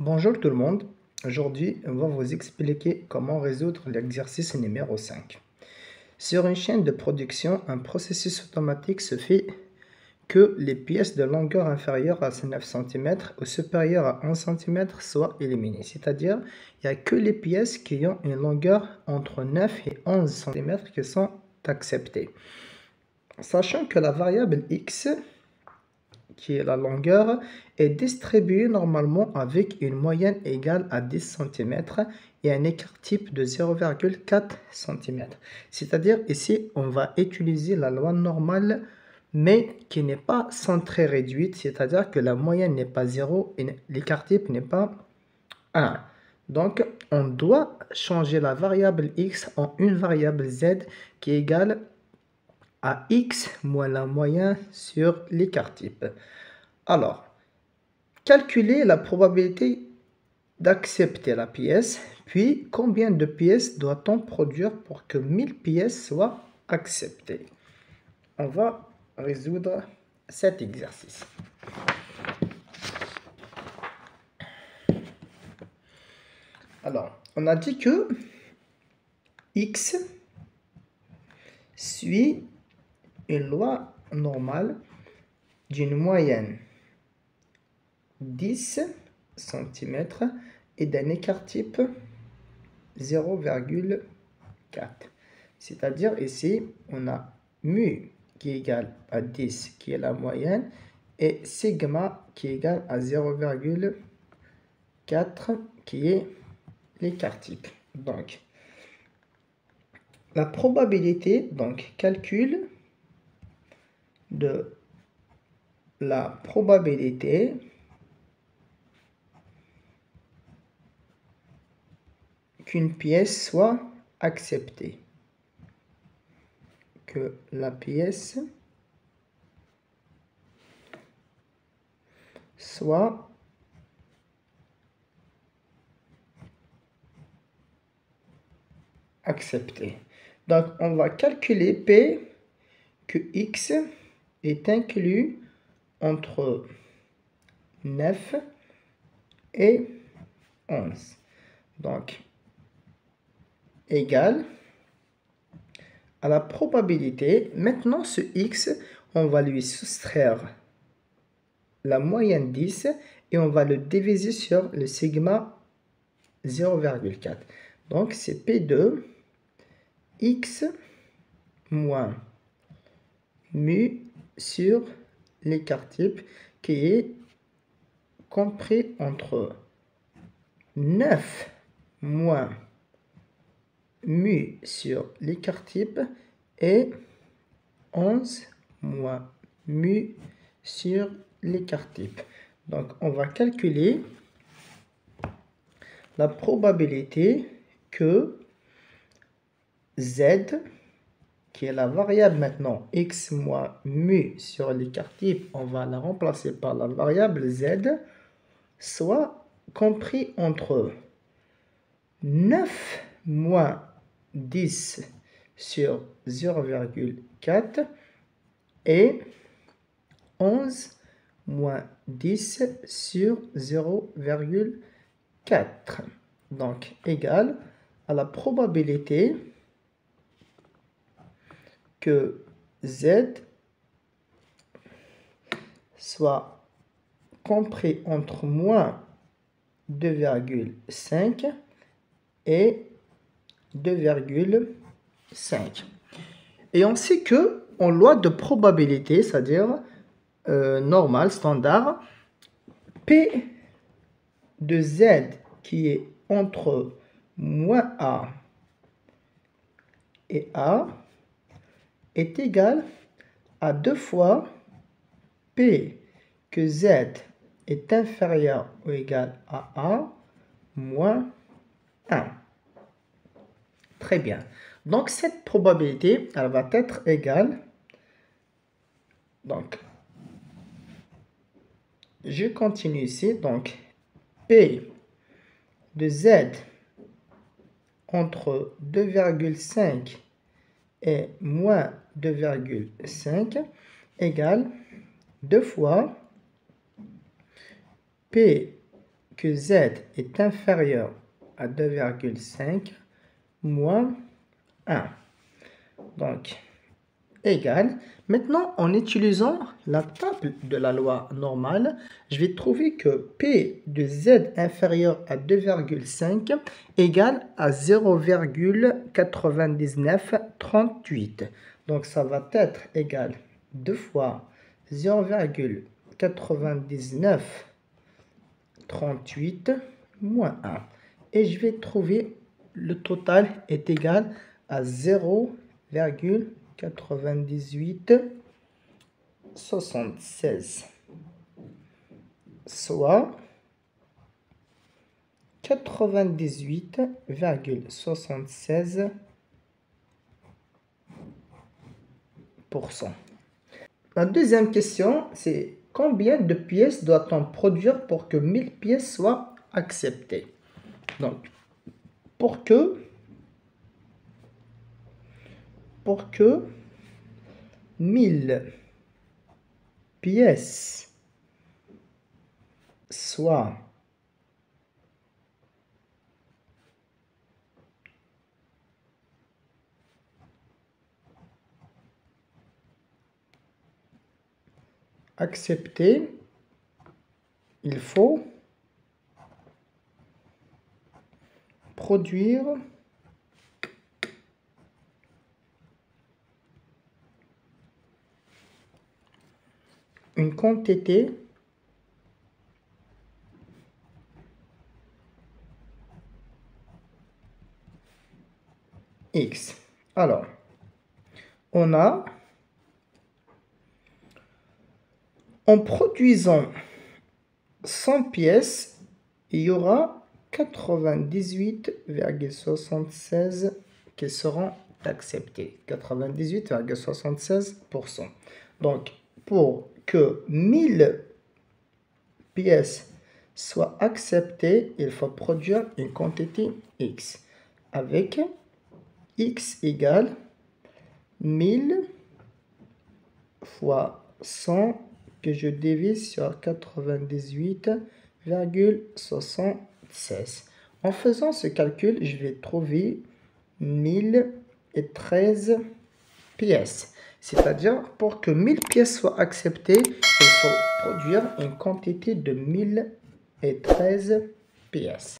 Bonjour tout le monde, aujourd'hui on va vous expliquer comment résoudre l'exercice numéro 5. Sur une chaîne de production, un processus automatique se fait que les pièces de longueur inférieure à 9 cm ou supérieure à 11 cm soient éliminées. C'est-à-dire, il n'y a que les pièces qui ont une longueur entre 9 et 11 cm qui sont acceptées. Sachant que la variable x, qui est la longueur, est distribuée normalement avec une moyenne égale à 10 cm et un écart type de 0,4 cm. C'est-à-dire ici, on va utiliser la loi normale, mais qui n'est pas centrée réduite, c'est-à-dire que la moyenne n'est pas 0 et l'écart type n'est pas 1. Donc, on doit changer la variable x en une variable z qui est égale à x moins la moyenne sur l'écart type. Alors, calculer la probabilité d'accepter la pièce, puis combien de pièces doit-on produire pour que 1000 pièces soient acceptées. On va résoudre cet exercice. Alors, on a dit que x suit une loi normale d'une moyenne 10 cm et d'un écart type 0,4. C'est-à-dire ici, on a mu qui est égal à 10 qui est la moyenne et sigma qui est égal à 0,4 qui est l'écart type. Donc, la probabilité, donc calcul de la probabilité qu'une pièce soit acceptée. Que la pièce soit acceptée. Donc, on va calculer P que x est inclus entre 9 et 11. Donc, égal à la probabilité. Maintenant, ce x, on va lui soustraire la moyenne 10 et on va le diviser sur le sigma 0,4. Donc, c'est P2 x moins mu sur l'écart type qui est compris entre 9 moins mu sur l'écart type et 11 moins mu sur l'écart type. Donc, on va calculer la probabilité que z, qui est la variable maintenant x moins mu sur l'écart type, on va la remplacer par la variable z, soit compris entre 9 moins 10 sur 0,4 et 11 moins 10 sur 0,4. Donc, égal à la probabilité que z soit compris entre moins 2,5 et 2,5. Et on sait que en loi de probabilité, c'est-à-dire normale, standard, P de z qui est entre moins a et a est égal à 2 fois P que z est inférieur ou égal à a moins 1. Très bien. Donc, cette probabilité, elle va être égale. Donc, je continue ici. Donc, P de z entre 2,5 et moins 2,5 égale 2 fois P que Z est inférieur à 2,5 moins 1. Donc, égal. Maintenant, en utilisant la table de la loi normale, je vais trouver que P de Z inférieur à 2,5 égale à 0,9938. Donc, ça va être égal 2 fois 0,9938 moins 1. Et je vais trouver le total est égal à 0,9876, soit 98,76%. La deuxième question, c'est combien de pièces doit-on produire pour que 1000 pièces soient acceptées? Donc, pour que 1000 pièces soient acceptées, il faut produire une quantité X. Alors, en produisant 100 pièces, il y aura 98,76 qui seront acceptées. 98,76%. Donc, pour que 1000 pièces soient acceptées, il faut produire une quantité X. Avec X égale 1000 fois 100 que je divise sur 98,76. En faisant ce calcul, je vais trouver 1013 pièces. C'est-à-dire, pour que 1000 pièces soient acceptées, il faut produire une quantité de 1013 pièces.